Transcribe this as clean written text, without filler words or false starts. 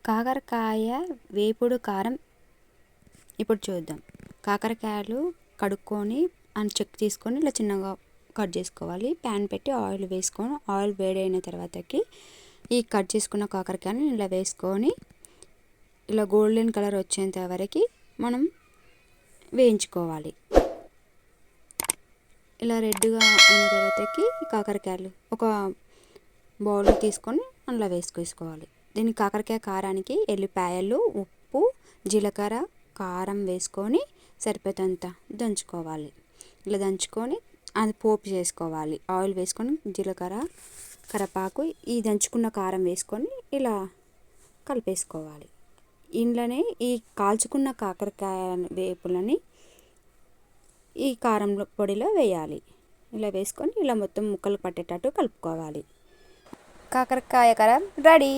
కాకరకాయ వేపుడు కారం ఇప్పుడు చూద్దాం. కాకరకాయలు కడుక్కొని చెక్ తీసుకొని ఇలా చిన్నగా కట్ చేసుకోవాలి. ప్యాన్ పెట్టి ఆయిల్ వేసుకొని ఆయిల్ వేడైన తర్వాతకి ఈ కట్ చేసుకున్న కాకరకాయని ఇలా వేసుకొని ఇలా గోల్డెన్ కలర్ వచ్చేంత వరకు మనం వేయించుకోవాలి. ఇలా రెడ్గా అయిన తర్వాతకి కాకరకాయలు ఒక బౌల్ తీసుకొని అందులో వేసుకోవాలి. దీని కాకరకాయ కారానికి ఎల్లిపాయలు, ఉప్పు, జీలకర్ర, కారం వేసుకొని సరిపోయేంత దంచుకోవాలి. ఇలా దంచుకొని అది పోపు చేసుకోవాలి. ఆయిల్ వేసుకొని జీలకర్ర, కరివేపాకు, ఈ దంచుకున్న కారం వేసుకొని ఇలా కలిపేసుకోవాలి. ఇంట్లోనే ఈ కాల్చుకున్న కాకరకాయ వేపులని ఈ కారం పొడిలో వేయాలి. ఇలా వేసుకొని ఇలా మొత్తం ముక్కలు పట్టేటట్టు కలుపుకోవాలి. కాకరకాయ కారం రెడీ.